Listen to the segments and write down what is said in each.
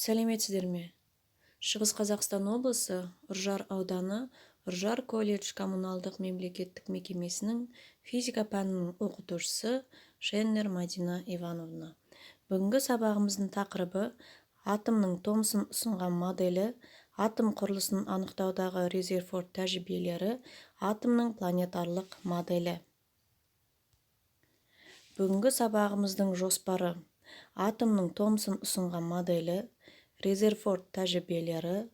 Сәлеметсіздер ме? Шығыс Қазақстан облысы Үржар ауданы Үржар колледж коммуналдық мемлекеттік мекемесінің физика пәнінің оқытушысы Шеннер Мадина Ивановна. Бүгінгі сабағымыздың тақырыбы атомның Томсон ұсынған моделі, атом құрылысын анықтаудағы Резерфорд тәжірибелері, атомның планетарлық моделі. Бүгінгі сабағымыздың жоспары: атомның Томсон ұсынған моделі, Резерфорд тәжірибелері,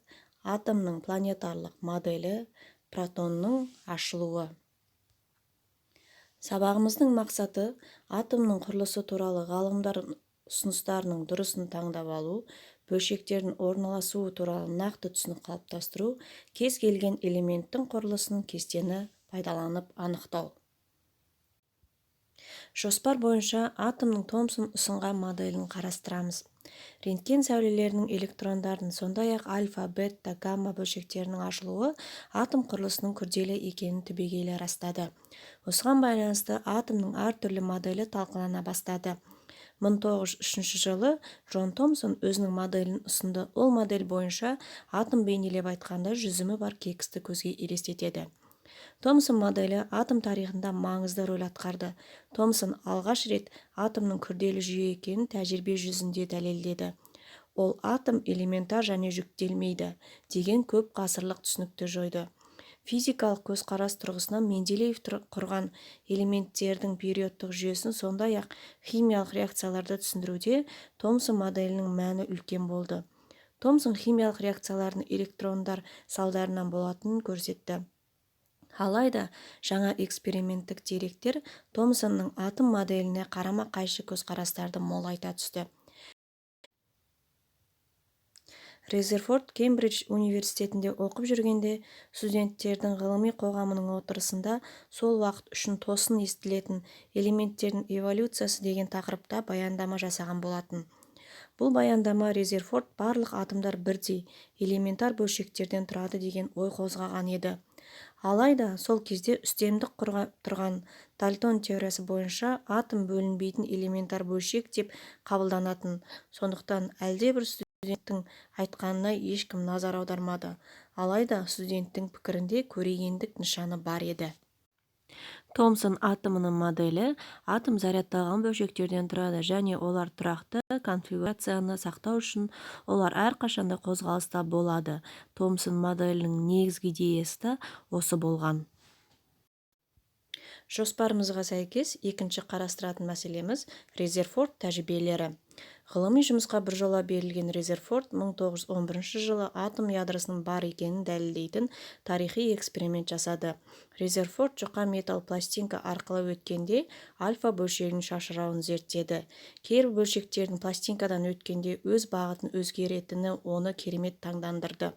атомның планетарлық моделі, протонның ашылуы. Сабағымыздың мақсаты атомның құрылысы туралы ғалымдар ұсыныстарының дұрысын таңдап алу, бөлшектердің орналасуы туралы нақты түсінік қалыптастыру, кез келген элементтің құрылысын кестені пайдаланып анықтау. Жоспар бойынша атомның Томсон ұсынған моделін қарастырамыз. Рентген сәулелерінің электрондардың, сондай-ақ альфа, бета, гамма бөлшектерінің ашылуы атом құрылысының күрделі екенін түбегейлі растады. Осыған байланысты атомның әртүрлі моделі талқылана бастады. 1903 жылы Джон Томсон өзінің моделін ұсынды. Ол модель бойынша атом бейнелеп айтқанда жүзімі бар кекісті көзге елестетеді. Томсон моделі атом тарихында маңызды рөл атқарды. Томсон алғаш рет атомның күрделі жүйе екенін тәжірибе жүзінде дәлелдеді. Ол атом элементар және жүктелмейді деген көп ғасырлық түсінікті жойды. Физикалық көзқарас тұрғысынан Менделеев құрған элементтердің периодтық жүйесін, сондай-ақ химиялық реакцияларды түсіндіруде Томсон моделінің мәні үлкен болды. Томсон химиялық реакциялардың электрондар салдарынан болатынын көрсетті. Алайда жаңа эксперименттік деректер Томсонның атом моделіне қарама-қайшы көзқарастарды молайта түсті. Резерфорд Кембридж университетінде оқып жүргенде студенттердің ғылыми қоғамының отырысында сол уақыт үшін тосын естілетін элементтердің эволюциясы деген тақырыпта баяндама жасаған болатын. Бұл баяндама Резерфорд барлық атомдар бірдей элементар бөлшектерден тұрады деген ой қозғаған еді. Алайда сол кезде үстемдік тұрған Дальтон теориясы бойынша атом бөлінбейтін элементар бөлшек деп қабылданатын. Сондықтан әлдебір студенттің айтқанына ешкім назар аудармады. Алайда студенттің пікірінде көрегендік нышаны бар еді. Томсон атомының моделі атом зарядталған бөлшектерден тұрады және олар тұрақты конфигурацияны сақтау үшін олар әрқашанда қозғалыста болады. Томсон моделінің негізгі идеясы осы болған. Жоспарымызға сәйкес екінші қарастыратын мәселеміз Резерфорд тәжірибелері. Ғылыми жұмысқа біржола берілген Резерфорд 1911 жылы атом ядросының бар екенін дәлелдейтін тарихи эксперимент жасады. Резерфорд жұқа металл пластинка арқылы өткенде альфа бөлшегінің шашырауын зерттеді. Кейбір бөлшектердің пластинкадан өткенде өз бағытын өзгеретіні оны керемет таңдандырды.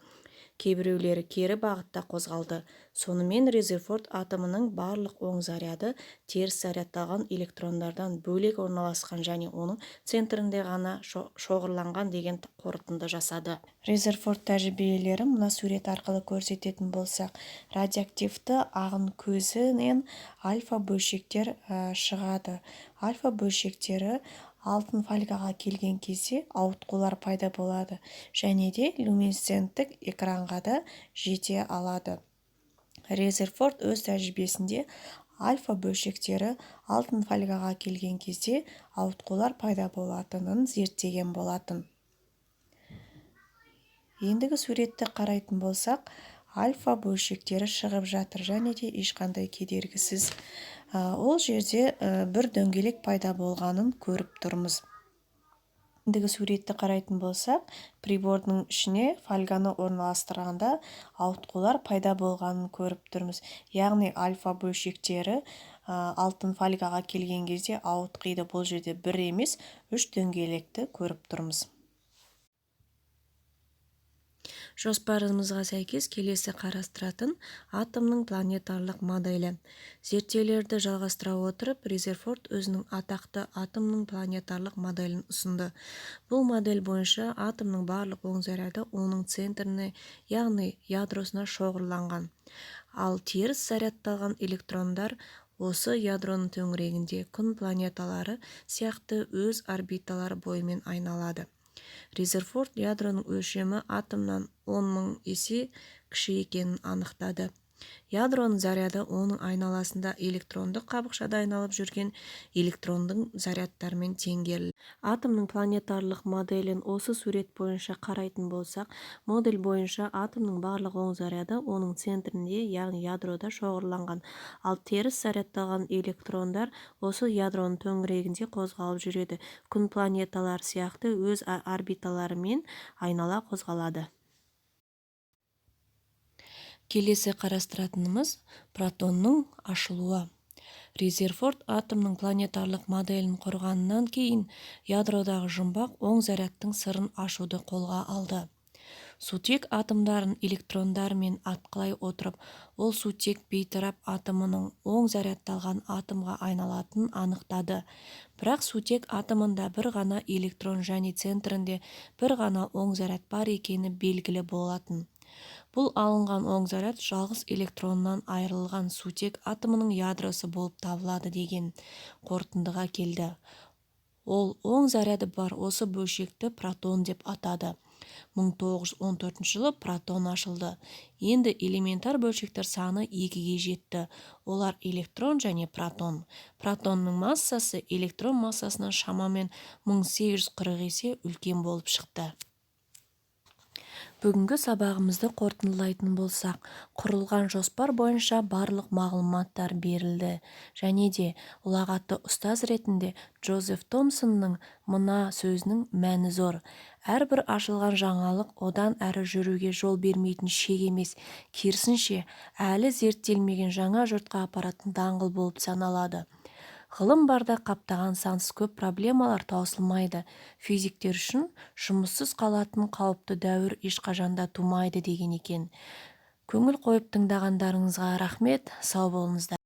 Кейбіреулері кері бағытта қозғалды. Сонымен Резерфорд атомының барлық оң заряды теріс зарядталған электрондардан бөлек орналасқан және оның центрінде ғана шоғырланған деген қорытынды жасады. Резерфорд тәжірибелері мына сурет арқылы көрсететін болсақ, радиоактивті ағын көзінен альфа бөлшектер шығады. Альфа бөлшектері алтын фольгаға келген кезде ауытқулар пайда болады және де люминесценттік экранға да жете алады. Резерфорд өз тәжірибесінде альфа бөлшектері алтын фольгаға келген кезде ауытқулар пайда болатынын зерттеген болатын. Ендігі суретті қарайтын болсақ, альфа бөлшектері шығып жатыр және де ешқандай кедергісіз. Ол жерде бір дөңгелек пайда болғанын көріп тұрмыз. Ендігі суретті қарайтын болсақ, прибордың ішіне фольганы орналастырғанда ауытқулар пайда болғанын көріп тұрмыз. Яғни альфа бөлшектері алтын фольгаға келген кезде ауытқиды. Бұл жерде бір емес, 3 дөңгелекті көріп тұрмыз. Жоспарымызға сәйкес келесі қарастыратын атомның планетарлық моделі. Зерттеулерді жалғастыра отырып, Резерфорд өзінің атақты атомның планетарлық моделін ұсынды. Бұл модель бойынша атомның барлық оң заряды оның центріне, яғни ядросына шоғырланған. Ал теріс зарядталған электрондар осы ядроның төңірегінде күн планеталары сияқты өз орбиталары бойымен айналады. Резерфорд ядроның өлшемі атомнан 10.000 есе кіші екенін анықтады. Ядроның заряды оның айналасында электрондық қабықшада айналып жүрген электрондың зарядтармен теңгерілді. Атомның планетарлық моделін осы сурет бойынша қарайтын болсақ, модель бойынша атомның барлық оң заряды оның центрінде, яғни ядрода шоғырланған, ал теріс зарядталған электрондар осы ядроның төңірегінде қозғалып жүреді. Күн планеталар сияқты өз орбиталарымен айнала қозғалады. Келесі қарастыратынымыз протонның ашылуы. Резерфорд атомның планетарлық моделін құрғаннан кейін ядродағы жұмбақ оң зарядтың сырын ашуды қолға алды. Сутек атомдарын электрондармен атқылай отырып, ол сутек бейтарап атомының оң зарядталған атомға айналатынын анықтады. Бірақ сутек атомында бір ғана электрон және центрінде бір ғана оң заряд бар екені белгілі болатын. Бұл алынған оң заряд жалғыз электроннан айырылған сутек атомының ядросы болып табылады деген қорытындыға келді. Ол оң заряды бар осы бөлшекті протон деп атады. 1914 жылы протон ашылды. Енді элементар бөлшектер саны 2-ге жетті. Олар электрон және протон. Протонның массасы электрон массасынан шамамен 1840 есе үлкен болып шықты. Бүгінгі сабағымызды қорытындылайтын болсақ, құрылған жоспар бойынша барлық мағлұматтар берілді. Және де ұлағатты ұстаз ретінде Джозеф Томсонның мына сөзінің мәні зор. Әрбір ашылған жаңалық одан әрі жүруге жол бермейтін шек емес, керісінше әлі зерттелмеген жаңа жұртқа апаратын даңғыл болып саналады. Ғылым барда қаптаған сансыз көп проблемалар таусылмайды. Физиктер үшін жұмыссыз қалатын қауіпті дәуір ешқашанда тумайды деген екен. Көңіл қойып тыңдағандарыңызға рахмет, сау болыңыздар.